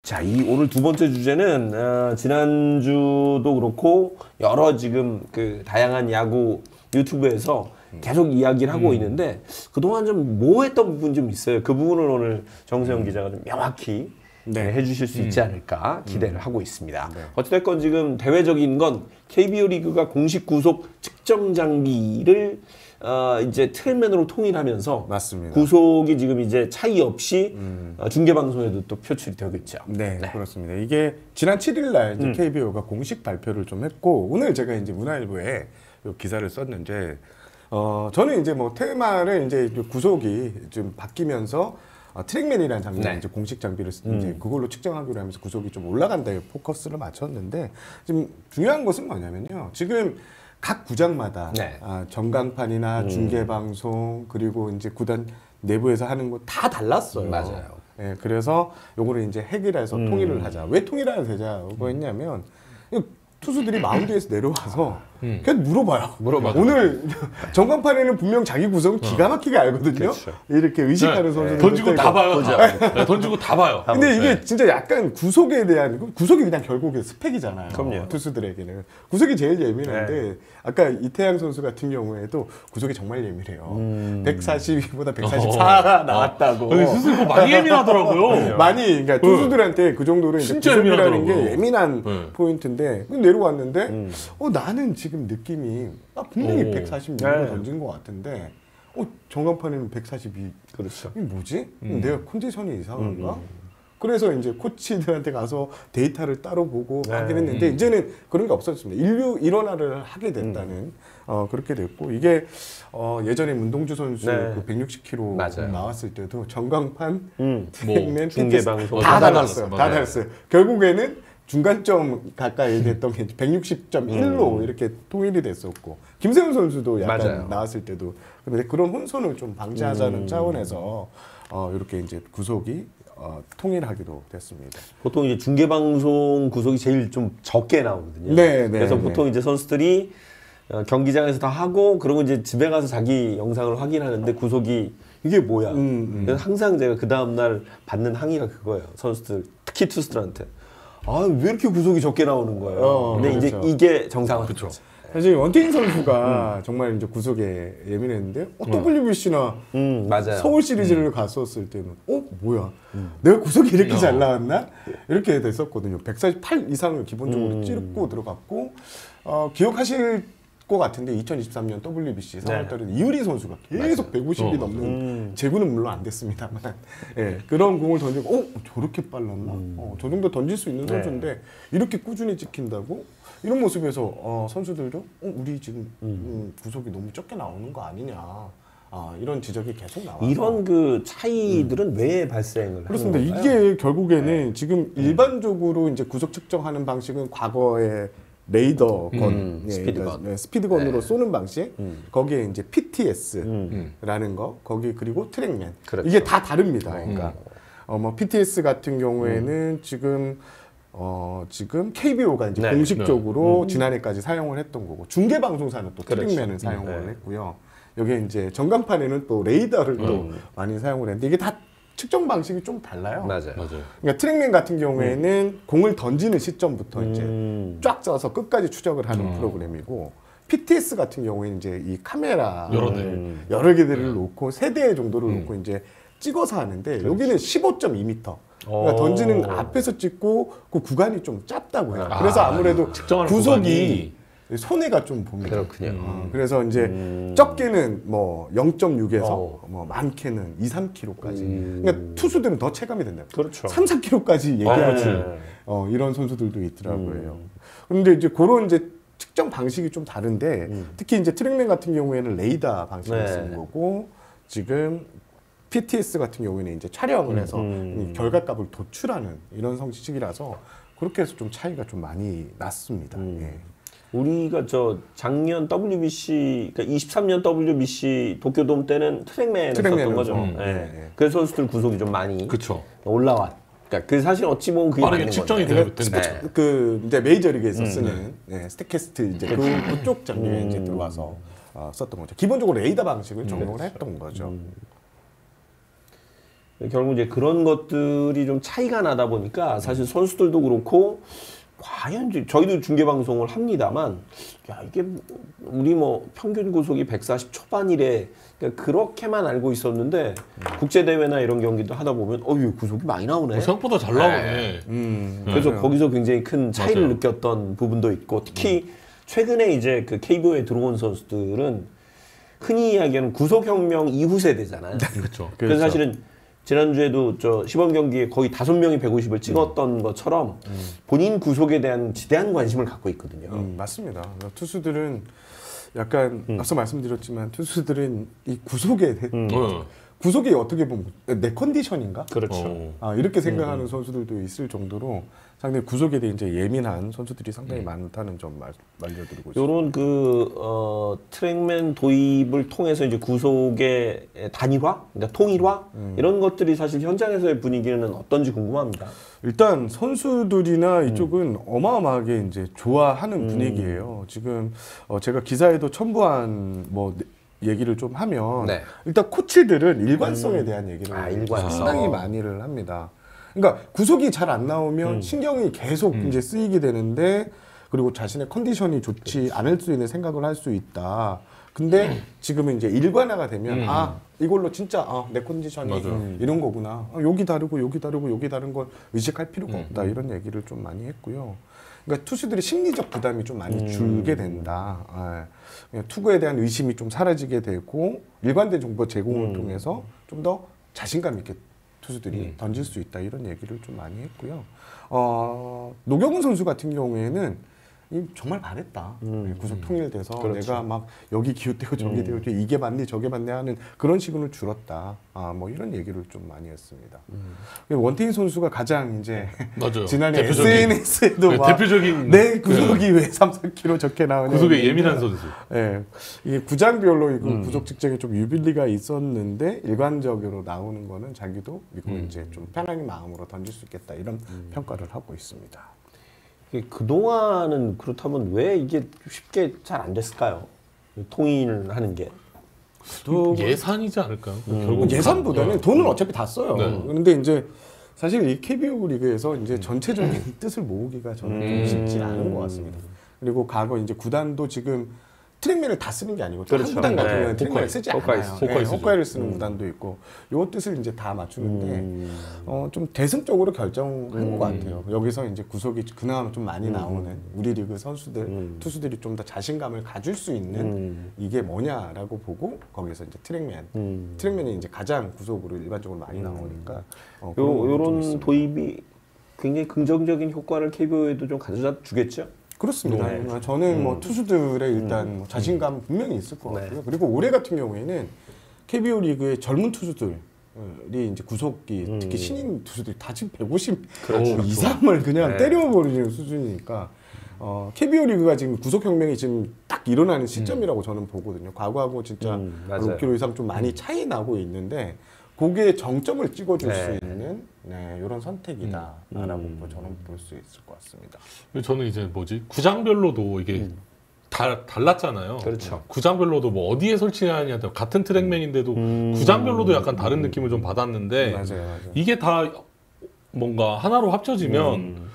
자, 오늘 두 번째 주제는 지난주도 그렇고 여러 지금 그 다양한 야구 유튜브에서 계속 이야기를 하고 있는데 그동안 좀 모호했던 부분 좀 있어요. 그 부분을 오늘 정세영 기자가 좀 명확히 해주실 수 있지 않을까 기대를 하고 있습니다. 어찌됐건 지금 대외적인 건 KBO 리그가 공식 구속 측정 장비를 이제 트랙맨으로 통일하면서 맞습니다. 구속이 지금 이제 차이 없이 중계 방송에도 또 표출이 되고 있죠. 네, 그렇습니다. 이게 지난 7일 날 이제 KBO가 공식 발표를 좀 했고 오늘 제가 이제 문화일보에 요 기사를 썼는데 저는 이제 뭐 테마를 이제 구속이 좀 바뀌면서 트랙맨이라는 장비를 이제 공식 장비를 이제 그걸로 측정하기로 하면서 구속이 좀 올라간다에 포커스를 맞췄는데 지금 중요한 것은 뭐냐면요. 지금 각 구장마다 전광판이나 중계 방송 그리고 이제 구단 내부에서 하는 거 다 달랐어요. 맞아요. 예, 그래서 요거를 이제 해결해서 통일을 하자. 왜 통일을 하자고 했냐면 투수들이 마운드에서 내려와서 그냥 물어봐요. 오늘 전광판에는 분명 자기 구성은 기가 막히게 알거든요. 그렇죠. 이렇게 의식하는 선수들 던지고 다 봐요. 던지고 다 봐요. 근데 이게 진짜 약간 구속에 대한 구속이 그냥 결국에 스펙이잖아요. 그럼요. 투수들에게는 구속이 제일 예민한데 아까 이태양 선수 같은 경우에도 구속이 정말 예민해요. 142보다 144가 나왔다고. 스스로 뭐 많이 예민하더라고요. 많이 그러니까 투수들한테 그 정도로 이제 진짜 구속이라는 게 예민하더라고요. 예민한 포인트인데 내려왔는데 나는 지금 느낌이 분명히 146을 던진 것 같은데 전광판에는 142. 그렇죠. 이게 뭐지? 내가 컨디션이 이상한가? 그래서 이제 코치들한테 가서 데이터를 따로 보고 하긴 했는데 이제는 그런 게 없었습니다. 일원화를 하게 됐다는 그렇게 됐고 이게 예전에 문동주 선수 그 160km 맞아요. 나왔을 때도 전광판, 뭐, 중계 방송 다 달랐어요. 다 달랐어요. 결국에는 중간점 가까이 됐던 게 160.1로 이렇게 통일이 됐었고 김세훈 선수도 약간 맞아요. 나왔을 때도 근데 그런 혼선을 좀 방지하자는 차원에서 이렇게 이제 구속이 통일하기로 됐습니다. 보통 이제 중계 방송 구속이 제일 좀 적게 나오거든요. 그래서 보통 이제 선수들이 경기장에서 다 하고 그러고 이제 집에 가서 자기 영상을 확인하는데 구속이 이게 뭐야? 그래서 항상 제가 그 다음 날 받는 항의가 그거예요. 선수들 특히 투수들한테. 왜 이렇게 구속이 적게 나오는 거예요? 근데 그렇죠. 이제 이게 정상화죠. 사실 원태인 선수가 정말 이제 구속에 예민했는데 WBC나 맞아요. 서울 시리즈를 갔었을 때는 뭐야? 내가 구속이 이렇게 잘 나왔나? 이렇게 됐었거든요. 148 이상을 기본적으로 찍고 들어갔고 기억하실 것 같은데 2023년 WBC 3월달에 이유리 선수가 계속 150이 넘는 제구는 물론 안 됐습니다만 그런 공을 던지고 저렇게 빨랐나? 저 정도 던질 수 있는 선수인데 이렇게 꾸준히 찍힌다고? 이런 모습에서 선수들도 우리 지금 구속이 너무 적게 나오는 거 아니냐 이런 지적이 계속 나와요. 이런 그 차이들은 왜 발생을 그렇습니다. 하는 건가요? 이게 결국에는 지금 일반적으로 이제 구속 측정하는 방식은 과거에 레이더건, 스피드건. 스피드건으로 쏘는 방식, 거기에 이제 PTS라는 거, 거기 그리고 트랙맨. 그렇죠. 이게 다 다릅니다. 그러니까 뭐 PTS 같은 경우에는 지금 KBO가 이제 공식적으로 지난해까지 사용을 했던 거고 중계 방송사는 또 트랙맨을 사용을 했고요. 여기에 이제 전광판에는 또 레이더를 또 많이 사용을 했는데 이게 다 측정 방식이 좀 달라요. 맞아요. 그러니까 트랙맨 같은 경우에는 공을 던지는 시점부터 이제 쫙 써서 끝까지 추적을 하는 프로그램이고 PTS 같은 경우에는 이제 이 카메라 여러 개들을 놓고 세 대 정도를 놓고 이제 찍어서 하는데 여기는 15.2m. 그러니까 던지는 앞에서 찍고 그 구간이 좀 짧다고 해요. 그래서 아무래도 구속이 손해가 좀 봅니다. 그렇군요. 그래서 이제 적게는 뭐 0.6에서 뭐 많게는 2, 3km까지. 그러니까 투수들은 더 체감이 된다. 그렇죠. 3, 4km까지 얘기하는 이런 선수들도 있더라고요. 그런데 이제 그런 이제 측정 방식이 좀 다른데 특히 이제 트랙맨 같은 경우에는 레이더 방식을 쓰는 거고 지금 PTS 같은 경우에는 이제 촬영을 해서 이 결과값을 도출하는 이런 형식이라서 그렇게 해서 좀 차이가 좀 많이 났습니다. 우리가 작년 WBC, 그러니까 23년 WBC 도쿄돔 때는 트랙맨을 썼던 거죠. 그래서 선수들 구속이 좀 많이 올라왔. 그러니까 그 사실 어찌 보면 그게 빠르게 맞는 측정이 건데. 돼요 그때. 그 이제 메이저리그에서 쓰는 스태캐스트 이제 그쪽 장비에 이제 들어와서 썼던 거죠. 기본적으로 레이더 방식을 적용을 했던 거죠. 결국 이제 그런 것들이 좀 차이가 나다 보니까 사실 선수들도 그렇고 과연 저희도 중계 방송을 합니다만 야 이게 우리 뭐 평균 구속이 140 초반이래 그러니까 그렇게만 알고 있었는데 국제 대회나 이런 경기도 하다 보면 어유 구속이 많이 나오네. 생각보다 잘 나오네. 그래서 맞아요. 거기서 굉장히 큰 차이를 맞아요. 느꼈던 부분도 있고 특히 최근에 이제 그 KBO에 들어온 선수들은 흔히 이야기하는 구속혁명 이후 세대잖아요. 그렇죠. 그래서 사실은 지난주에도 저 시범 경기에 거의 5명이 150을 찍었던 것처럼 본인 구속에 대한 지대한 관심을 갖고 있거든요. 맞습니다. 투수들은 약간 앞서 말씀드렸지만 투수들은 이 구속에 구속이 어떻게 보면 내 컨디션인가? 그렇죠. 이렇게 생각하는 선수들도 있을 정도로 상당히 구속에 대해 이제 예민한 선수들이 상당히 많다는 점 알려드리고 있습니다. 요런 트랙맨 도입을 통해서 이제 구속의 단일화, 그러니까 통일화 이런 것들이 사실 현장에서의 분위기는 어떤지 궁금합니다. 일단 선수들이나 이쪽은 어마어마하게 이제 좋아하는 분위기예요. 지금 제가 기사에도 첨부한 뭐 얘기를 좀 하면 네. 일단 코치들은 일관성에 대한 얘기를 일관성. 상당히 많이를 합니다. 그러니까 구속이 잘 안 나오면 신경이 계속 이제 쓰이게 되는데 그리고 자신의 컨디션이 좋지 않을 수 있는 생각을 할 수 있다. 근데 지금은 이제 일관화가 되면 이걸로 진짜 내 컨디션이 이런 거구나. 여기 다르고 여기 다르고 여기 다른 걸 의식할 필요가 없다. 이런 얘기를 좀 많이 했고요. 그러니까 투수들이 심리적 부담이 좀 많이 줄게 된다. 그냥 투구에 대한 의심이 좀 사라지게 되고 일관된 정보 제공을 통해서 좀 더 자신감 있게 투수들이 던질 수 있다. 이런 얘기를 좀 많이 했고요. 노경훈 선수 같은 경우에는 정말 잘했다. 구속 통일돼서 그렇죠. 내가 막 여기 기웃대고 저기 대고 이게 맞니 저게 맞니 하는 그런 시간을 줄었다. 뭐 이런 얘기를 좀 많이 했습니다. 원태인 선수가 가장 이제 맞아요. 지난해 대표적인, SNS에도 막 대표적인 내 구속이 왜 3, 4kg 적게 나오냐. 구속에 예민한 선수. 예, 이게 구장별로 이거 구속 직전에 좀 유빌리가 있었는데 일관적으로 나오는 거는 자기도 이거 이제 좀 편안한 마음으로 던질 수 있겠다 이런 평가를 하고 있습니다. 그동안은 그렇다면 왜 이게 쉽게 잘 안 됐을까요? 통일하는 게. 예산이지 않을까요? 결국 예산보다는 돈은 어차피 다 써요. 네. 그런데 이제 사실 이 KBO 리그에서 이제 전체적인 뜻을 모으기가 저는 좀 쉽지 않은 것 같습니다. 그리고 과거 이제 구단도 지금 트랙맨을 다 쓰는 게 아니고 그렇죠. 한 구단 같은 경우는 네. 트랙맨을 쓰지 호카이 않아요. 호카이 쓰죠. 호카이를 쓰는 구단도 있고 요 뜻을 이제 다 맞추는데 좀 대승적으로 결정한 것 같아요. 여기서 이제 구속이 그나마 좀 많이 나오는 우리 리그 선수들 투수들이 좀 더 자신감을 가질 수 있는 이게 뭐냐라고 보고 거기서 이제 트랙맨이 이제 가장 구속으로 일반적으로 많이 나오니까 요런 도입이 굉장히 긍정적인 효과를 KBO에도 좀 가져다 주겠죠? 그렇습니다. 네. 저는 뭐 투수들의 일단 뭐 자신감 분명히 있을 것 같고요. 그리고 올해 같은 경우에는 KBO 리그의 젊은 투수들이 이제 구속이 특히 신인 투수들이 다 지금 150 이상을 그냥 때려버리는 수준이니까 KBO 리그가 지금 구속혁명이 지금 딱 일어나는 시점이라고 저는 보거든요. 과거하고 진짜 6kg 이상 좀 많이 차이 나고 있는데 거기에 정점을 찍어줄 수 있는 이런 선택이다라고 저는 볼 수 있을 것 같습니다. 저는 이제 구장별로도 이게 달랐잖아요. 그렇죠. 구장별로도 뭐 어디에 설치하냐 같은 트랙맨인데도 구장별로도 약간 다른 느낌을 좀 받았는데 맞아요. 이게 다 뭔가 하나로 합쳐지면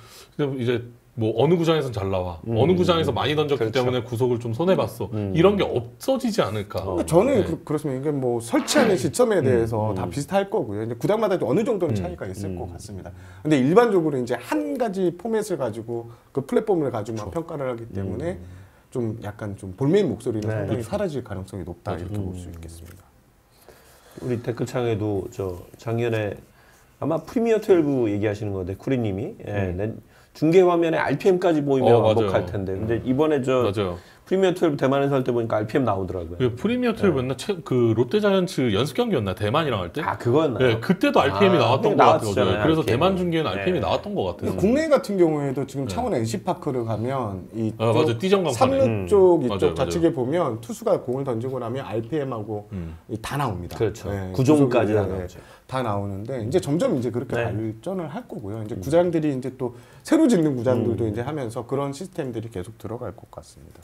이제 뭐 어느 구장에선 잘 나와 어느 구장에서 많이 던졌기 그렇죠. 때문에 구속을 좀 손해봤어 이런 게 없어지지 않을까. 저는 그렇습니다. 이게 뭐 설치하는 시점에 대해서 다 비슷할 거고요. 이제 구장마다 어느 정도는 차이가 있을 것 같습니다. 근데 일반적으로 이제 한 가지 포맷을 가지고 그 플랫폼을 가지고 평가를 하기 때문에 좀 약간 좀 볼메인 목소리는 상당히 사라질 가능성이 높다 이렇게 볼 수 있겠습니다. 우리 댓글창에도 작년에 아마 프리미어 12 얘기하시는 건데 쿠리님이 중계 화면에 RPM까지 보이면 완벽할 텐데 근데 이번에 맞아요. 프리미어 12 대만에서 할 때 보니까 RPM 나오더라고요. 프리미어 12였나? 그 롯데자이언츠 연습 경기였나? 대만이랑 할 때? 그거였나요? 네, 그때도 RPM이 나왔던 것 같아요. 그래서 RPM. 대만 중계는 RPM이 나왔던 것 같아요. 국내 같은 경우에도 지금 창원 NC파크를 가면 맞아. 띠정강판에. 3루 쪽 이쪽 맞아요, 좌측에 보면 투수가 공을 던지고 나면 RPM하고 다 나옵니다. 그렇죠. 네, 구종까지 다 구속이, 나오죠. 다 나오는데 이제 점점 이제 그렇게 발전을 할 거고요. 이제 구장들이 이제 또 새로 짓는 구장들도 이제 하면서 그런 시스템들이 계속 들어갈 것 같습니다.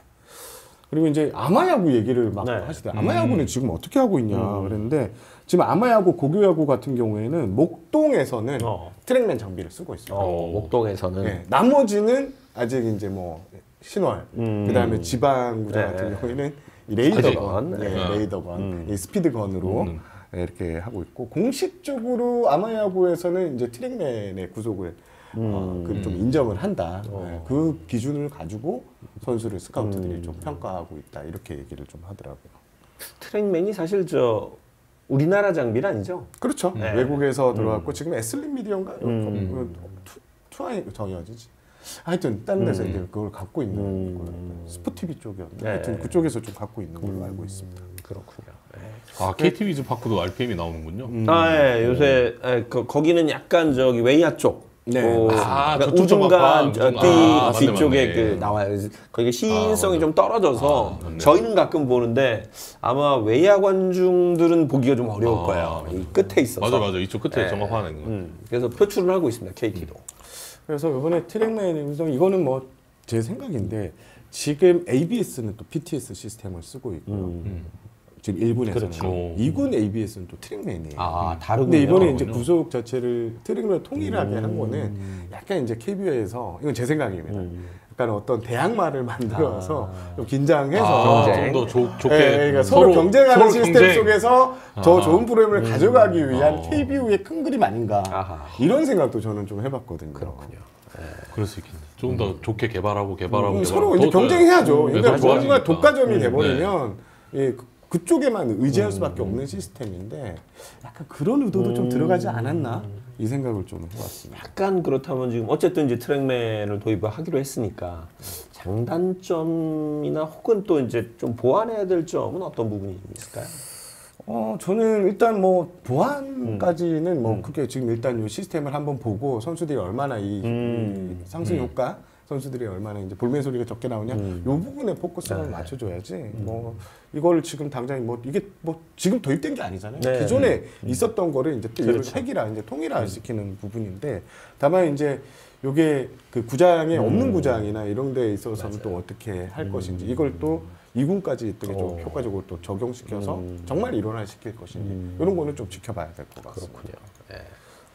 그리고 이제 아마야구 얘기를 막 네. 하시더라고요. 아마야구는 지금 어떻게 하고 있냐 그랬는데 지금 아마야구 고교야구 같은 경우에는 목동에서는 트랙맨 장비를 쓰고 있어요. 목동에서는 네. 나머지는 아직 이제 뭐 신월, 그다음에 지방구장 같은 경우에는 이 레이더건, 레이더건, 이 스피드건으로 이렇게 하고 있고 공식적으로 아마야구에서는 이제 트랙맨의 구속을 좀 인정을 한다. 네. 그 기준을 가지고 선수를 스카우트들이 좀 평가하고 있다. 이렇게 얘기를 좀 하더라고요. 트랙맨이 사실 저 우리나라 장비는 아니죠? 그렇죠. 외국에서 들어왔고 지금 에슬린 미디어인가? 투아이 정해야지지. 하여튼 다른 데서 이제 그걸 갖고 있는 걸로 스포티비 쪽이었는데 하여튼 그쪽에서 좀 갖고 있는 걸로 알고 있습니다. 그렇군요. 아 KT 위즈파크도 RPM이 나오는군요. 요새 거기는 약간 저기 웨이아 쪽. 네. 그러니까 저쪽 우중간 정확한. 뒤쪽에 맞네. 그 나와요. 그래서 거기가 시인성이 좀 떨어져서 맞네. 저희는 가끔 보는데 아마 웨이아 관중들은 보기가 좀 어려울 거예요. 이 끝에 있어서. 맞아 이쪽 끝에 정확하네. 그래서 표출을 하고 있습니다. KT도. 그래서 이번에 트랙맨 이거는 뭐 제 생각인데 지금 ABS는 또 PTS 시스템을 쓰고 있고요. 지금 1군에서는 그렇죠. 2군 ABS는 또 트랙맨이에요. 다르군요. 근데 이번에 이제 구속 자체를 트랙맨 통일하게 한 거는 약간 이제 KBO에서 이건 제 생각입니다. 약간 어떤 대항마를 만들어서 좀 긴장해서 경쟁. 좀 더 좋게 그러니까 서로 경쟁하는 서로 시스템 경쟁. 속에서 더 좋은 프로그램을 가져가기 위한 KBO의 큰 그림 아닌가 이런 생각도 저는 좀 해봤거든요. 그렇군요. 그럴 수 있겠네. 좀 더 좋게 개발하고 서로 이제 경쟁해야죠. 그러니까 뭔가 좋아지니까. 독과점이 돼버리면 그쪽에만 의지할 수밖에 없는 시스템인데 약간 그런 의도도 좀 들어가지 않았나 이 생각을 좀 해봤습니다. 약간 그렇다면 지금 어쨌든 이제 트랙맨을 도입을 하기로 했으니까 장단점이나 혹은 또 이제 좀 보완해야 될 점은 어떤 부분이 있을까요? 저는 일단 뭐 보완까지는 뭐 그게 지금 일단 이 시스템을 한번 보고 선수들이 얼마나 이 상승 효과 선수들이 얼마나 이제 볼멘 소리가 적게 나오냐 이 부분에 포커스를 맞춰줘야지 뭐 이걸 지금 당장 뭐 이게 뭐 지금 도입된 게 아니잖아요. 네. 기존에 있었던 거를 이제 또 그렇죠. 획일화 이제 통일화시키는 부분인데 다만 이제 요게 그 구장에 없는 구장이나 이런 데에 있어서는 또 어떻게 할 것인지 이걸 또 2군까지 있던 게 좀 효과적으로 또 적용시켜서 정말 일원화시킬 것인지 이런 거는 좀 지켜봐야 될 것 같습니다. 그렇군요.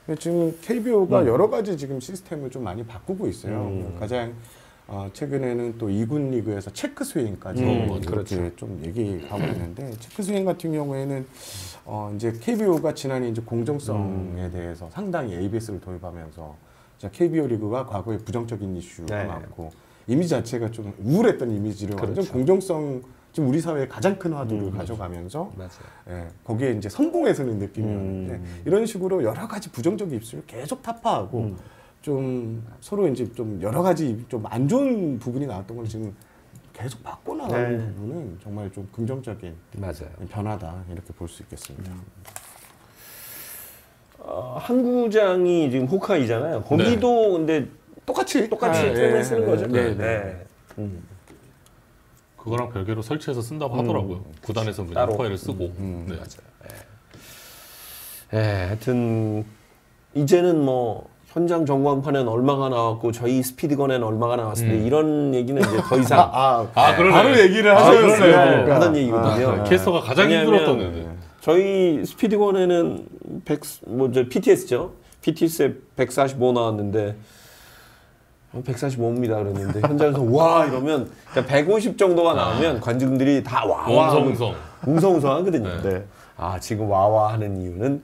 근데 지금 KBO가 여러 가지 지금 시스템을 좀 많이 바꾸고 있어요. 가장 최근에는 또 2군 리그에서 체크 스윙까지 이렇게 그렇죠. 좀 얘기하고 있는데 체크 스윙 같은 경우에는 이제 KBO가 지난해 이제 공정성에 대해서 상당히 ABS를 도입하면서 KBO 리그가 과거에 부정적인 이슈가 많고 이미지 자체가 좀 우울했던 이미지를 완전 공정성 지금 우리 사회의 가장 큰 화두를 가져가면서 거기에 이제 성공해서는 느낌이었는데 이런 식으로 여러 가지 부정적인 입술을 계속 타파하고 좀 서로 이제 좀 여러 가지 좀 안 좋은 부분이 나왔던 걸 지금 계속 바꿔나가는 부분은 정말 좀 긍정적인 변화다 이렇게 볼 수 있겠습니다. 한 구장이 지금 호카이잖아요. 거기도 근데 똑같이 트랙맨 쓰는 거죠. 그거랑 별개로 설치해서 쓴다고 하더라고요. 구단에서 그냥 호카이를 쓰고. 하여튼 이제는 뭐 현장 전광판엔 얼마가 나왔고 저희 스피드건에는 얼마가 나왔는데 이런 얘기는 이제 더 이상 그러네. 바로 얘기를 하셨어요. 하던 얘기거든요. 캐스터가 가장 힘들었던 애들. 저희 스피드건에는 PTS죠. PTS에 145 나왔는데 145입니다 그랬는데 현장에서 와 이러면 150 정도가 나오면 관중들이 다 와와 웅성웅성하거든요. 지금 와와 하는 이유는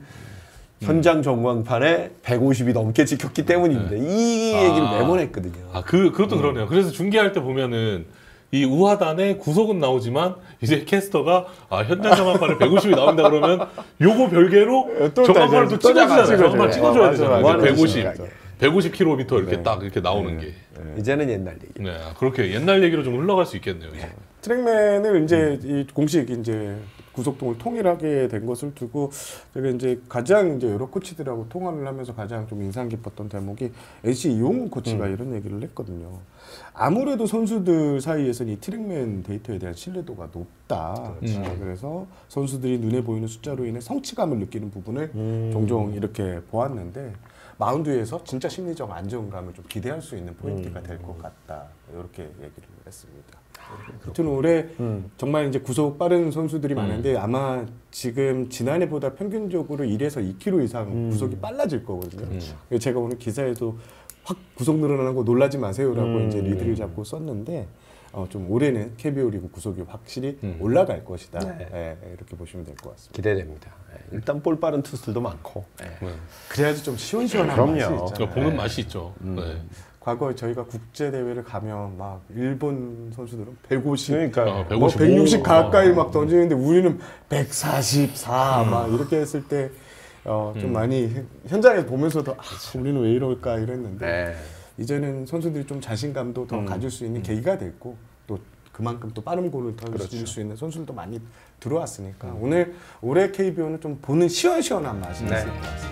현장 전광판에 150이 넘게 찍혔기 때문입니다. 이 얘기를 매번 했거든요. 그것도 그러네요. 그래서 중계할 때 보면은 이 우하단에 구속은 나오지만 이제 캐스터가 현장 전광판에 150이 나온다 그러면 요거 별개로 전광판을 또 찍어주잖아요. 전광판 찍어줘야 되잖아요. 150km 이렇게 딱 이렇게 나오는 게. 이제는 옛날 얘기. 그렇게 옛날 얘기로 좀 흘러갈 수 있겠네요. 이제. 트랙맨을 이제 이 공식 이제 구속동을 통일하게 된 것을 두고 제가 이제 가장 이제 여러 코치들하고 통화를 하면서 가장 좀 인상 깊었던 대목이 NC 이용훈 코치가 이런 얘기를 했거든요. 아무래도 선수들 사이에서는 이 트랙맨 데이터에 대한 신뢰도가 높다. 그래서 선수들이 눈에 보이는 숫자로 인해 성취감을 느끼는 부분을 종종 이렇게 보았는데 마운드에서 진짜 심리적 안정감을 좀 기대할 수 있는 포인트가 될 것 같다. 이렇게 얘기를 했습니다. 하여튼 올해 정말 이제 구속 빠른 선수들이 많은데 아마 지금 지난해보다 평균적으로 1에서 2km 이상 구속이 빨라질 거거든요. 제가 오늘 기사에도 확 구속 늘어나는 거 놀라지 마세요라고 이제 리드를 잡고 썼는데 좀 올해는 KBO 리그 구속이 확실히 올라갈 것이다. 네. 예, 이렇게 보시면 될 것 같습니다. 기대됩니다. 예, 일단 볼 빠른 투수들도 많고. 예. 그래야지 좀 시원시원한 그럼요. 맛이 그러니까 있잖아요. 보는 맛이 있죠. 네. 과거에 저희가 국제 대회를 가면 막 일본 선수들은 150, 그러니까 155. 160 가까이 막 던지는데 우리는 144 막 이렇게 했을 때 좀 많이 현장에서 보면서도 우리는 왜 이럴까 이랬는데 네. 이제는 선수들이 좀 자신감도 더 가질 수 있는 계기가 됐고 또 그만큼 또 빠른 볼을 던질 수 있는 선수들도 많이 들어왔으니까 올해 KBO는 좀 보는 시원시원한 맛이 있을 것 같습니다.